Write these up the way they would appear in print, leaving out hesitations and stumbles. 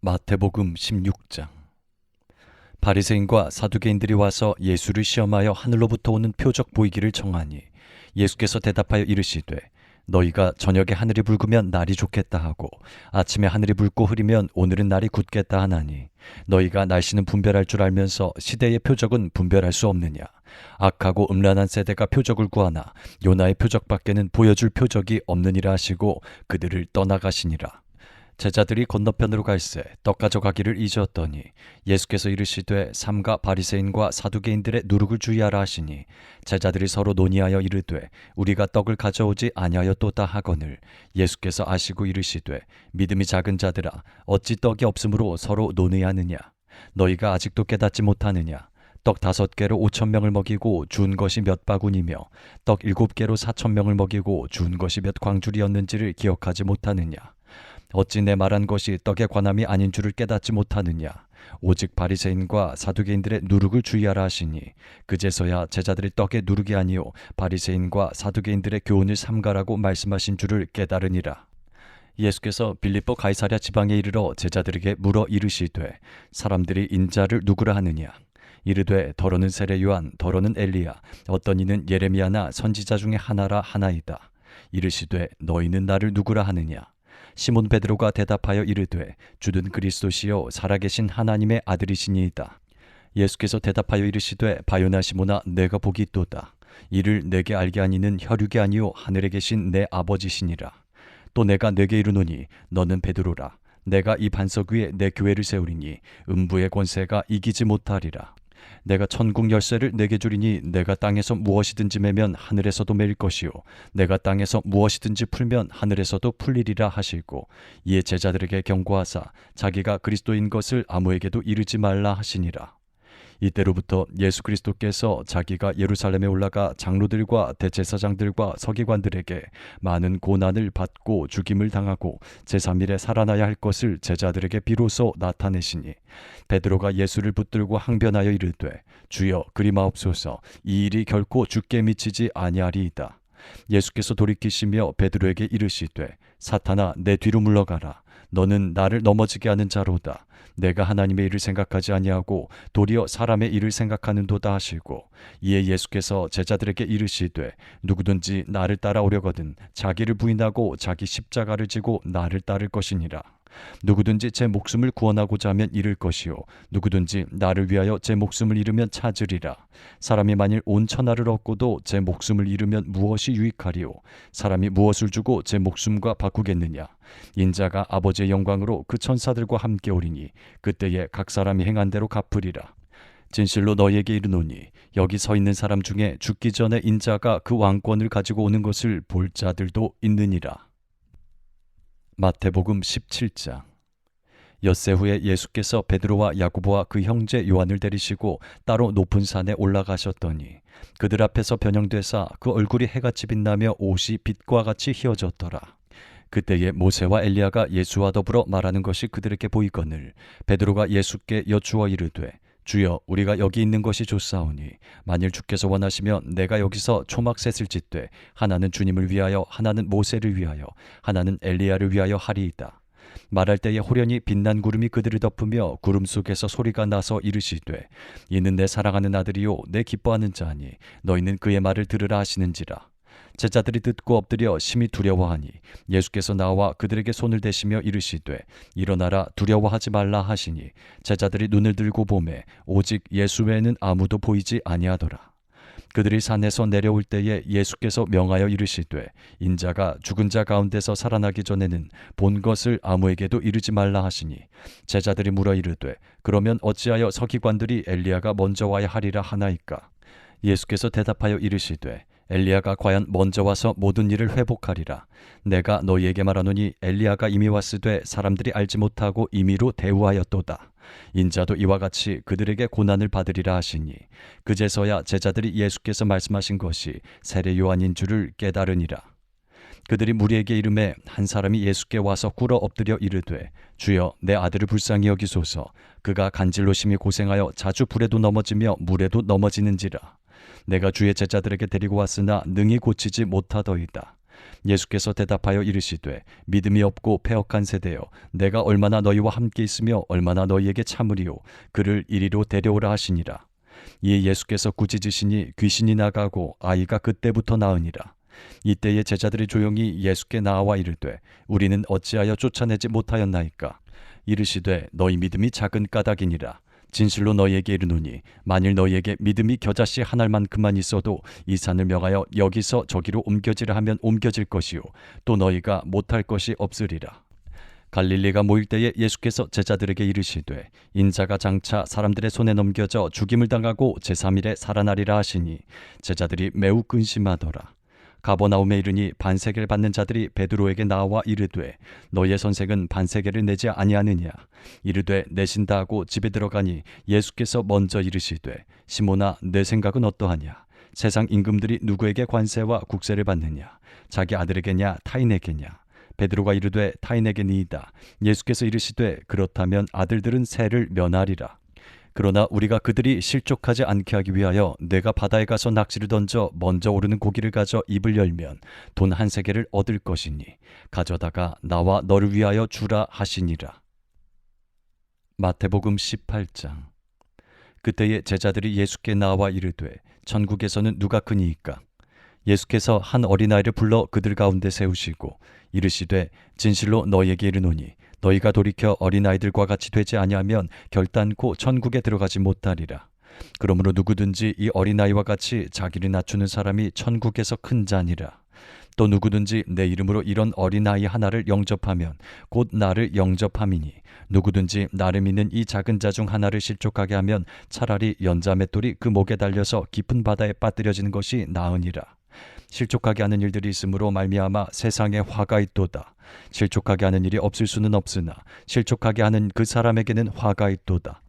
마태복음 16장. 바리새인과 사두개인들이 와서 예수를 시험하여 하늘로부터 오는 표적 보이기를 청하니 예수께서 대답하여 이르시되 너희가 저녁에 하늘이 붉으면 날이 좋겠다 하고 아침에 하늘이 붉고 흐리면 오늘은 날이 굳겠다 하나니 너희가 날씨는 분별할 줄 알면서 시대의 표적은 분별할 수 없느냐. 악하고 음란한 세대가 표적을 구하나 요나의 표적밖에는 보여줄 표적이 없느니라 하시고 그들을 떠나가시니라. 제자들이 건너편으로 갈새 떡 가져가기를 잊었더니 예수께서 이르시되 삼가 바리새인과 사두개인들의 누룩을 주의하라 하시니 제자들이 서로 논의하여 이르되 우리가 떡을 가져오지 아니하였도다 하거늘 예수께서 아시고 이르시되 믿음이 작은 자들아 어찌 떡이 없으므로 서로 논의하느냐. 너희가 아직도 깨닫지 못하느냐. 떡 5개로 5,000명을 먹이고 준 것이 몇 바구니며 떡 7개로 4,000명을 먹이고 준 것이 몇 광줄이었는지를 기억하지 못하느냐. 어찌 내 말한 것이 떡에 관함이 아닌 줄을 깨닫지 못하느냐. 오직 바리새인과 사두개인들의 누룩을 주의하라 하시니 그제서야 제자들이 떡의 누룩이 아니요 바리새인과 사두개인들의 교훈을 삼가라고 말씀하신 줄을 깨달으니라. 예수께서 빌립보 가이사랴 지방에 이르러 제자들에게 물어 이르시되 사람들이 인자를 누구라 하느냐. 이르되 더러는 세례 요한, 더러는 엘리야, 어떤 이는 예레미야나 선지자 중에 하나라 하나이다. 이르시되 너희는 나를 누구라 하느냐. 시몬 베드로가 대답하여 이르되 주는 그리스도시요 살아계신 하나님의 아들이시니이다. 예수께서 대답하여 이르시되 바요나 시몬아 내가 복이 있도다. 이를 내게 알게 하니는 혈육이 아니요 하늘에 계신 내 아버지시니라. 또 내가 내게 이르노니 너는 베드로라. 내가 이 반석 위에 내 교회를 세우리니 음부의 권세가 이기지 못하리라. 내가 천국 열쇠를 내게 주리니 내가 땅에서 무엇이든지 매면 하늘에서도 매일 것이요 내가 땅에서 무엇이든지 풀면 하늘에서도 풀리리라 하시고 이에 제자들에게 경고하사 자기가 그리스도인 것을 아무에게도 이르지 말라 하시니라. 이때로부터 예수 그리스도께서 자기가 예루살렘에 올라가 장로들과 대제사장들과 서기관들에게 많은 고난을 받고 죽임을 당하고 제3일에 살아나야 할 것을 제자들에게 비로소 나타내시니 베드로가 예수를 붙들고 항변하여 이르되 주여 그리마옵소서 이 일이 결코 주께 미치지 아니하리이다. 예수께서 돌이키시며 베드로에게 이르시되 사탄아 내 뒤로 물러가라. 너는 나를 넘어지게 하는 자로다. 내가 하나님의 일을 생각하지 아니하고 도리어 사람의 일을 생각하는도다 하시고 이에 예수께서 제자들에게 이르시되 누구든지 나를 따라오려거든 자기를 부인하고 자기 십자가를 지고 나를 따를 것이니라. 누구든지 제 목숨을 구원하고자 하면 잃을 것이요 누구든지 나를 위하여 제 목숨을 잃으면 찾으리라. 사람이 만일 온 천하를 얻고도 제 목숨을 잃으면 무엇이 유익하리요. 사람이 무엇을 주고 제 목숨과 바꾸겠느냐. 인자가 아버지의 영광으로 그 천사들과 함께 오리니 그때에 각 사람이 행한 대로 갚으리라. 진실로 너희에게 이르노니 여기 서 있는 사람 중에 죽기 전에 인자가 그 왕권을 가지고 오는 것을 볼 자들도 있느니라. 마태복음 17장. 엿새 후에 예수께서 베드로와 야고보와 그 형제 요한을 데리시고 따로 높은 산에 올라가셨더니 그들 앞에서 변형되사 그 얼굴이 해같이 빛나며 옷이 빛과 같이 휘어졌더라. 그때에 모세와 엘리야가 예수와 더불어 말하는 것이 그들에게 보이거늘 베드로가 예수께 여쭈어 이르되 주여 우리가 여기 있는 것이 좋사오니 만일 주께서 원하시면 내가 여기서 초막셋을 짓되 하나는 주님을 위하여 하나는 모세를 위하여 하나는 엘리야를 위하여 하리이다. 말할 때에 호련히 빛난 구름이 그들을 덮으며 구름 속에서 소리가 나서 이르시되 이는 내 사랑하는 아들이요 내 기뻐하는 자니 너희는 그의 말을 들으라 하시는지라. 제자들이 듣고 엎드려 심히 두려워하니 예수께서 나와 그들에게 손을 대시며 이르시되 일어나라 두려워하지 말라 하시니 제자들이 눈을 들고 보매 오직 예수 외에는 아무도 보이지 아니하더라. 그들이 산에서 내려올 때에 예수께서 명하여 이르시되 인자가 죽은 자 가운데서 살아나기 전에는 본 것을 아무에게도 이르지 말라 하시니 제자들이 물어 이르되 그러면 어찌하여 서기관들이 엘리야가 먼저 와야 하리라 하나이까. 예수께서 대답하여 이르시되 엘리야가 과연 먼저 와서 모든 일을 회복하리라. 내가 너희에게 말하노니 엘리야가 이미 왔으되 사람들이 알지 못하고 임의로 대우하였도다. 인자도 이와 같이 그들에게 고난을 받으리라 하시니 그제서야 제자들이 예수께서 말씀하신 것이 세례 요한인 줄을 깨달으니라. 그들이 무리에게 이르매 한 사람이 예수께 와서 꿇어 엎드려 이르되 주여 내 아들을 불쌍히 여기소서. 그가 간질로 심히 고생하여 자주 불에도 넘어지며 물에도 넘어지는지라. 내가 주의 제자들에게 데리고 왔으나 능히 고치지 못하더이다. 예수께서 대답하여 이르시되 믿음이 없고 패역한 세대여, 내가 얼마나 너희와 함께 있으며 얼마나 너희에게 참으리요. 그를 이리로 데려오라 하시니라. 이에 예수께서 꾸짖으시니 귀신이 나가고 아이가 그때부터 나으니라. 이때에 제자들이 조용히 예수께 나와 이르되 우리는 어찌하여 쫓아내지 못하였나이까. 이르시되 너희 믿음이 작은 까닭이니라. 진실로 너희에게 이르노니 만일 너희에게 믿음이 겨자씨 한 알만큼만 있어도 이 산을 명하여 여기서 저기로 옮겨지라 하면 옮겨질 것이요 또 너희가 못할 것이 없으리라. 갈릴리가 모일 때에 예수께서 제자들에게 이르시되 인자가 장차 사람들의 손에 넘겨져 죽임을 당하고 제3일에 살아나리라 하시니 제자들이 매우 근심하더라. 가버나움에 이르니 반세계를 받는 자들이 베드로에게 나와 이르되 너희의 선생은 반세계를 내지 아니하느냐. 이르되 내신다 하고 집에 들어가니 예수께서 먼저 이르시되 시몬아, 내 생각은 어떠하냐. 세상 임금들이 누구에게 관세와 국세를 받느냐. 자기 아들에게냐 타인에게냐. 베드로가 이르되 타인에게니이다. 예수께서 이르시되 그렇다면 아들들은 세를 면하리라. 그러나 우리가 그들이 실족하지 않게 하기 위하여 내가 바다에 가서 낚시를 던져 먼저 오르는 고기를 가져 입을 열면 돈 한 세겔을 얻을 것이니 가져다가 나와 너를 위하여 주라 하시니라. 마태복음 18장. 그때에 제자들이 예수께 나와 이르되 천국에서는 누가 크니이까. 예수께서 한 어린아이를 불러 그들 가운데 세우시고 이르시되 진실로 너희에게 이르노니 너희가 돌이켜 어린아이들과 같이 되지 아니하면 결단코 천국에 들어가지 못하리라. 그러므로 누구든지 이 어린아이와 같이 자기를 낮추는 사람이 천국에서 큰 자니라. 또 누구든지 내 이름으로 이런 어린아이 하나를 영접하면 곧 나를 영접함이니 누구든지 나를 믿는 이 작은 자 중 하나를 실족하게 하면 차라리 연자 맷돌이 그 목에 달려서 깊은 바다에 빠뜨려지는 것이 나으니라. 실족하게 하는 일들이 있으므로 말미암아 세상에 화가 있도다. 실족하게 하는 일이 없을 수는 없으나 실족하게 하는 그 사람에게는 화가 있도다.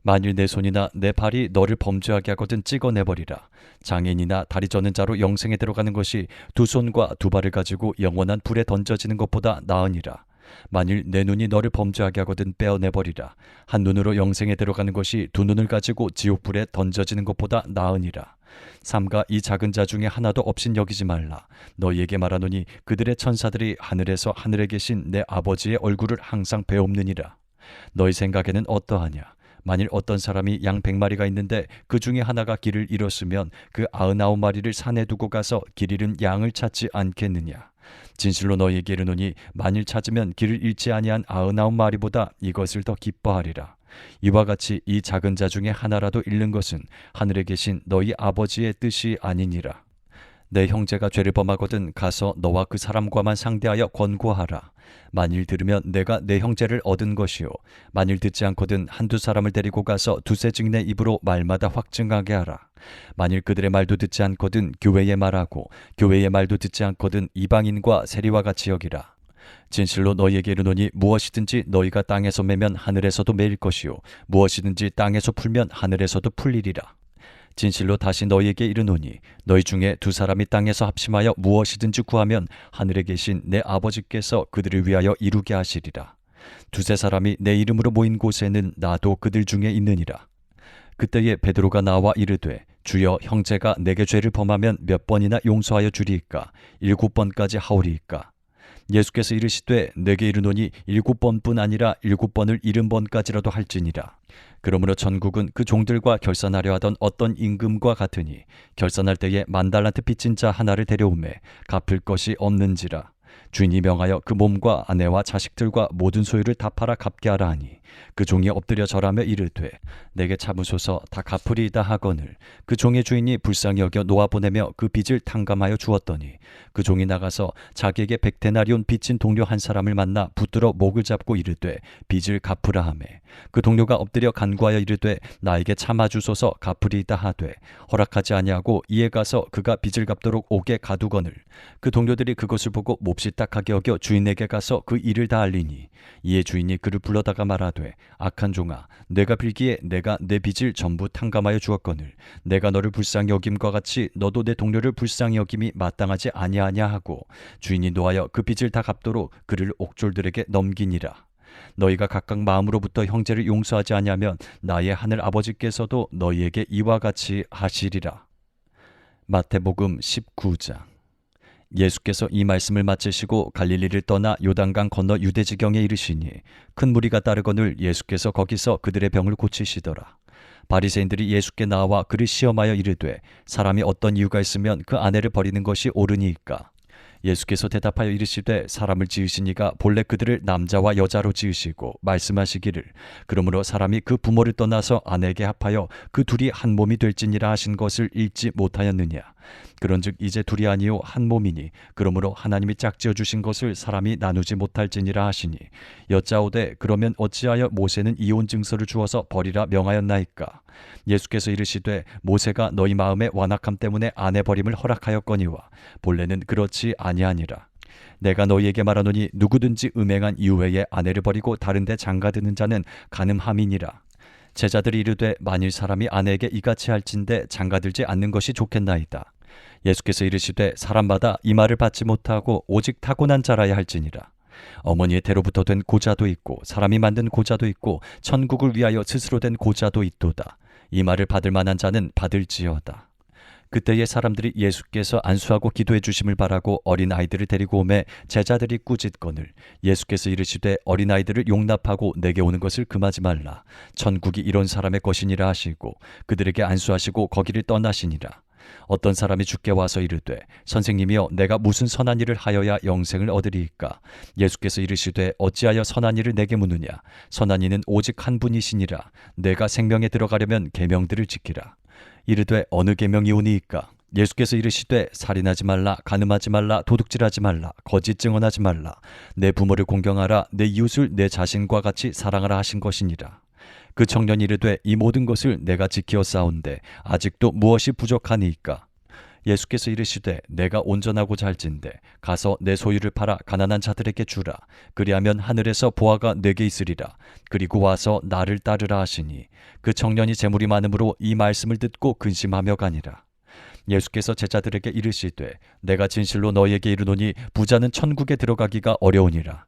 만일 내 손이나 내 발이 너를 범죄하게 하거든 찍어내버리라. 장애인이나 다리 저는 자로 영생에 들어가는 것이 두 손과 두 발을 가지고 영원한 불에 던져지는 것보다 나으니라. 만일 내 눈이 너를 범죄하게 하거든 빼어내버리라. 한 눈으로 영생에 들어가는 것이 두 눈을 가지고 지옥불에 던져지는 것보다 나으니라. 삼가 이 작은 자 중에 하나도 없인 여기지 말라. 너희에게 말하노니 그들의 천사들이 하늘에서 하늘에 계신 내 아버지의 얼굴을 항상 배옵느니라. 너희 생각에는 어떠하냐. 만일 어떤 사람이 양 100마리가 있는데 그 중에 하나가 길을 잃었으면 그 99마리를 산에 두고 가서 길 잃은 양을 찾지 않겠느냐. 진실로 너희에게 이르노니 만일 찾으면 길을 잃지 아니한 99마리보다 이것을 더 기뻐하리라. 이와 같이 이 작은 자 중에 하나라도 잃는 것은 하늘에 계신 너희 아버지의 뜻이 아니니라. 내 형제가 죄를 범하거든 가서 너와 그 사람과만 상대하여 권고하라. 만일 들으면 내가 내 형제를 얻은 것이요 만일 듣지 않거든 한두 사람을 데리고 가서 두세 증인의 입으로 말마다 확증하게 하라. 만일 그들의 말도 듣지 않거든 교회의 말하고 교회의 말도 듣지 않거든 이방인과 세리와 같이 여기라. 진실로 너희에게 이르노니 무엇이든지 너희가 땅에서 매면 하늘에서도 매일 것이요 무엇이든지 땅에서 풀면 하늘에서도 풀리리라. 진실로 다시 너희에게 이르노니 너희 중에 두 사람이 땅에서 합심하여 무엇이든지 구하면 하늘에 계신 내 아버지께서 그들을 위하여 이루게 하시리라. 두세 사람이 내 이름으로 모인 곳에는 나도 그들 중에 있느니라. 그때에 베드로가 나와 이르되 주여, 형제가 내게 죄를 범하면 몇 번이나 용서하여 주리이까? 7번까지 하오리이까? 예수께서 이르시되 내게 이르노니 7번뿐 아니라 7번을 70번까지라도 할지니라. 그러므로 천국은 그 종들과 결산하려 하던 어떤 임금과 같으니 결산할 때에 10,000달란트 빚진 자 하나를 데려오매 갚을 것이 없는지라. 주인이 명하여 그 몸과 아내와 자식들과 모든 소유를 다 팔아 갚게 하라 하니 그 종이 엎드려 절하며 이르되 내게 참으소서 다 갚으리이다 하거늘 그 종의 주인이 불쌍히 여겨 놓아보내며 그 빚을 탕감하여 주었더니 그 종이 나가서 자기에게 100데나리온 빚진 동료 한 사람을 만나 붙들어 목을 잡고 이르되 빚을 갚으라 하매 그 동료가 엎드려 간구하여 이르되 나에게 참아주소서 갚으리이다 하되 허락하지 아니하고 이에 가서 그가 빚을 갚도록 옥에 가두거늘 그 동료들이 그것을 보고 몹시 딱하게 여겨 주인에게 가서 그 일을 다 알리니 이에 주인이 그를 불러다가 말하되 악한 종아 내가 빌기에 내가 내 빚을 전부 탕감하여 주었거늘 내가 너를 불쌍히 여김과 같이 너도 내 동료를 불쌍히 여김이 마땅하지 아니하냐 하고 주인이 노하여 그 빚을 다 갚도록 그를 옥졸들에게 넘기니라. 너희가 각각 마음으로부터 형제를 용서하지 아니하면 나의 하늘 아버지께서도 너희에게 이와 같이 하시리라. 마태복음 19장. 예수께서 이 말씀을 마치시고 갈릴리를 떠나 요단강 건너 유대 지경에 이르시니 큰 무리가 따르거늘 예수께서 거기서 그들의 병을 고치시더라. 바리새인들이 예수께 나와 그를 시험하여 이르되 사람이 어떤 이유가 있으면 그 아내를 버리는 것이 옳으니이까. 예수께서 대답하여 이르시되 사람을 지으신 이가 본래 그들을 남자와 여자로 지으시고 말씀하시기를 그러므로 사람이 그 부모를 떠나서 아내에게 합하여 그 둘이 한 몸이 될지니라 하신 것을 읽지 못하였느냐. 그런즉 이제 둘이 아니요 한 몸이니 그러므로 하나님이 짝지어 주신 것을 사람이 나누지 못할지니라 하시니 여짜오되 그러면 어찌하여 모세는 이혼 증서를 주어서 버리라 명하였나이까. 예수께서 이르시되 모세가 너희 마음의 완악함 때문에 아내 버림을 허락하였거니와 본래는 그렇지 아니하니라. 내가 너희에게 말하노니 누구든지 음행한 이후에 아내를 버리고 다른 데 장가드는 자는 간음함이니라. 제자들이 이르되 만일 사람이 아내에게 이같이 할진대 장가들지 않는 것이 좋겠나이다. 예수께서 이르시되 사람마다 이 말을 받지 못하고 오직 타고난 자라야 할지니라. 어머니의 태로부터 된 고자도 있고 사람이 만든 고자도 있고 천국을 위하여 스스로 된 고자도 있도다. 이 말을 받을 만한 자는 받을지어다. 그때의 사람들이 예수께서 안수하고 기도해 주심을 바라고 어린아이들을 데리고 오매 제자들이 꾸짖거늘 예수께서 이르시되 어린아이들을 용납하고 내게 오는 것을 금하지 말라. 천국이 이런 사람의 것이니라 하시고 그들에게 안수하시고 거기를 떠나시니라. 어떤 사람이 주께 와서 이르되 선생님이여 내가 무슨 선한 일을 하여야 영생을 얻으리이까. 예수께서 이르시되 어찌하여 선한 일을 내게 묻느냐. 선한 이는 오직 한 분이시니라. 내가 생명에 들어가려면 계명들을 지키라. 이르되 어느 계명이오니이까. 예수께서 이르시되 살인하지 말라, 간음하지 말라, 도둑질하지 말라, 거짓 증언하지 말라, 내 부모를 공경하라, 내 이웃을 내 자신과 같이 사랑하라 하신 것이니라. 그 청년이 이르되 이 모든 것을 내가 지키어 싸운데 아직도 무엇이 부족하니이까. 예수께서 이르시되 내가 온전하고자 할진대 가서 내 소유를 팔아 가난한 자들에게 주라. 그리하면 하늘에서 보화가 내게 있으리라. 그리고 와서 나를 따르라 하시니 그 청년이 재물이 많으므로 이 말씀을 듣고 근심하며 가니라. 예수께서 제자들에게 이르시되 내가 진실로 너희에게 이르노니 부자는 천국에 들어가기가 어려우니라.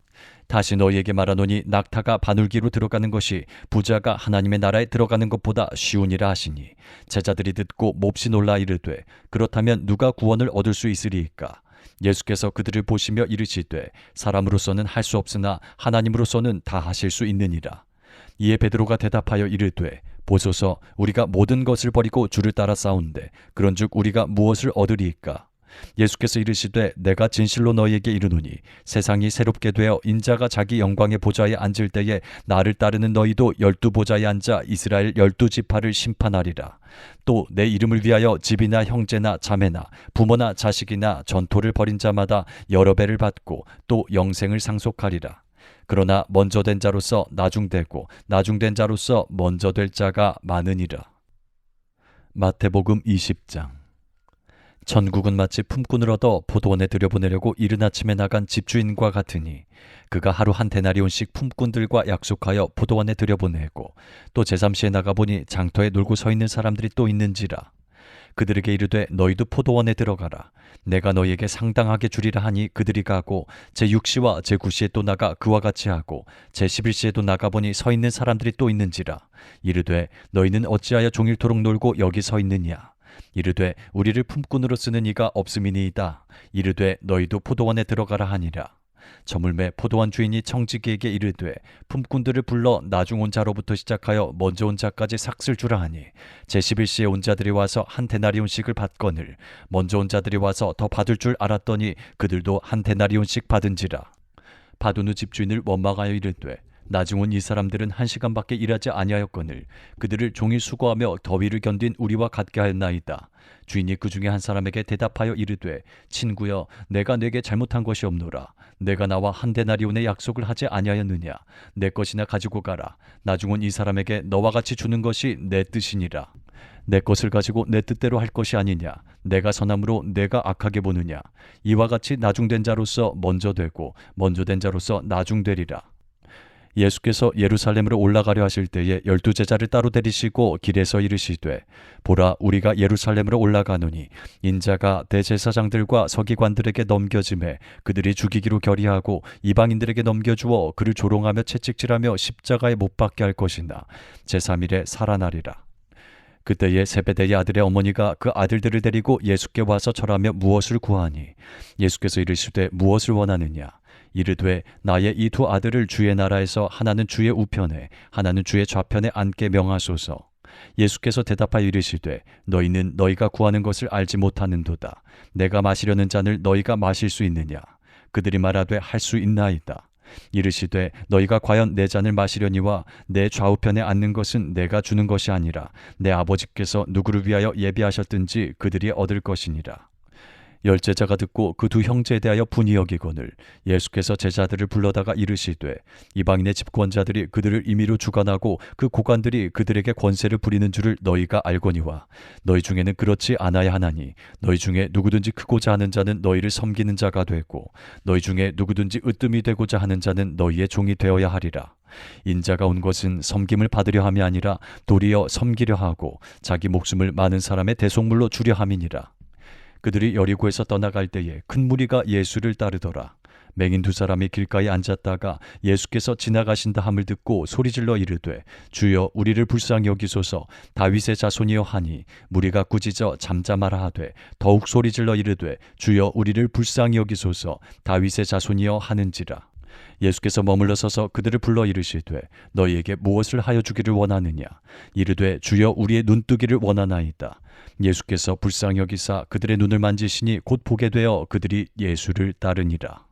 다시 너희에게 말하노니 낙타가 바늘기로 들어가는 것이 부자가 하나님의 나라에 들어가는 것보다 쉬우니라 하시니 제자들이 듣고 몹시 놀라 이르되 그렇다면 누가 구원을 얻을 수 있으리이까. 예수께서 그들을 보시며 이르시되 사람으로서는 할 수 없으나 하나님으로서는 다 하실 수 있느니라. 이에 베드로가 대답하여 이르되 보소서 우리가 모든 것을 버리고 주를 따라 싸운데 그런즉 우리가 무엇을 얻으리이까. 예수께서 이르시되 내가 진실로 너희에게 이르노니 세상이 새롭게 되어 인자가 자기 영광의 보좌에 앉을 때에 나를 따르는 너희도 12보좌에 앉아 이스라엘 12지파를 심판하리라. 또 내 이름을 위하여 집이나 형제나 자매나 부모나 자식이나 전토를 벌인 자마다 여러 배를 받고 또 영생을 상속하리라. 그러나 먼저 된 자로서 나중되고 나중된 자로서 먼저 될 자가 많으니라. 마태복음 20장. 천국은 마치 품꾼을 얻어 포도원에 들여보내려고 이른 아침에 나간 집주인과 같으니 그가 하루 한 데나리온씩 품꾼들과 약속하여 포도원에 들여보내고 또 제3시에 나가보니 장터에 놀고 서 있는 사람들이 또 있는지라. 그들에게 이르되 너희도 포도원에 들어가라. 내가 너희에게 상당하게 주리라 하니 그들이 가고 제6시와 제9시에 또 나가 그와 같이 하고 제11시에도 나가보니 서 있는 사람들이 또 있는지라. 이르되 너희는 어찌하여 종일토록 놀고 여기 서 있느냐. 이르되 우리를 품꾼으로 쓰는 이가 없음이니이다. 이르되 너희도 포도원에 들어가라 하니라. 저물매 포도원 주인이 청지기에게 이르되 품꾼들을 불러 나중 온 자로부터 시작하여 먼저 온 자까지 삭슬 주라 하니 제11시에 온 자들이 와서 한 데나리온씩을 받거늘 먼저 온 자들이 와서 더 받을 줄 알았더니 그들도 한 데나리온씩 받은지라. 받은 후 집주인을 원망하여 이르되 나중 온 이 사람들은 1시간밖에 일하지 아니하였거늘 그들을 종일 수고하며 더위를 견딘 우리와 같게 하였나이다. 주인이 그 중에 한 사람에게 대답하여 이르되 친구여 내가 네게 잘못한 것이 없노라. 내가 나와 한 데나리온의 약속을 하지 아니하였느냐. 내 것이나 가지고 가라. 나중 온 이 사람에게 너와 같이 주는 것이 내 뜻이니라. 내 것을 가지고 내 뜻대로 할 것이 아니냐. 내가 선함으로 내가 악하게 보느냐. 이와 같이 나중된 자로서 먼저 되고 먼저 된 자로서 나중되리라. 예수께서 예루살렘으로 올라가려 하실 때에 12제자를 따로 데리시고 길에서 이르시되 보라 우리가 예루살렘으로 올라가노니 인자가 대제사장들과 서기관들에게 넘겨짐에 그들이 죽이기로 결의하고 이방인들에게 넘겨주어 그를 조롱하며 채찍질하며 십자가에 못 박게 할 것이나 제3일에 살아나리라. 그때에 세베대의 아들의 어머니가 그 아들들을 데리고 예수께 와서 절하며 무엇을 구하니 예수께서 이르시되 무엇을 원하느냐 이르되 나의 이 두 아들을 주의 나라에서 하나는 주의 우편에 하나는 주의 좌편에 앉게 명하소서. 예수께서 대답하여 이르시되 너희는 너희가 구하는 것을 알지 못하는도다. 내가 마시려는 잔을 너희가 마실 수 있느냐. 그들이 말하되 할 수 있나이다. 이르시되 너희가 과연 내 잔을 마시려니와 내 좌우편에 앉는 것은 내가 주는 것이 아니라 내 아버지께서 누구를 위하여 예비하셨든지 그들이 얻을 것이니라. 열제자가 듣고 그 두 형제에 대하여 분이 여기거늘 예수께서 제자들을 불러다가 이르시되 이방인의 집권자들이 그들을 임의로 주관하고 그 고관들이 그들에게 권세를 부리는 줄을 너희가 알거니와 너희 중에는 그렇지 않아야 하나니 너희 중에 누구든지 크고자 하는 자는 너희를 섬기는 자가 되고 너희 중에 누구든지 으뜸이 되고자 하는 자는 너희의 종이 되어야 하리라. 인자가 온 것은 섬김을 받으려 함이 아니라 도리어 섬기려 하고 자기 목숨을 많은 사람의 대속물로 주려 함이니라. 그들이 여리고에서 떠나갈 때에 큰 무리가 예수를 따르더라. 맹인 두 사람이 길가에 앉았다가 예수께서 지나가신다 함을 듣고 소리질러 이르되 주여 우리를 불쌍히 여기소서. 다윗의 자손이여 하니 무리가 꾸짖어 잠잠하라 하되 더욱 소리질러 이르되 주여 우리를 불쌍히 여기소서. 다윗의 자손이여 하는지라. 예수께서 머물러 서서 그들을 불러 이르시되 너희에게 무엇을 하여 주기를 원하느냐. 이르되 주여 우리의 눈뜨기를 원하나이다. 예수께서 불쌍히 여기사 그들의 눈을 만지시니 곧 보게 되어 그들이 예수를 따르니라.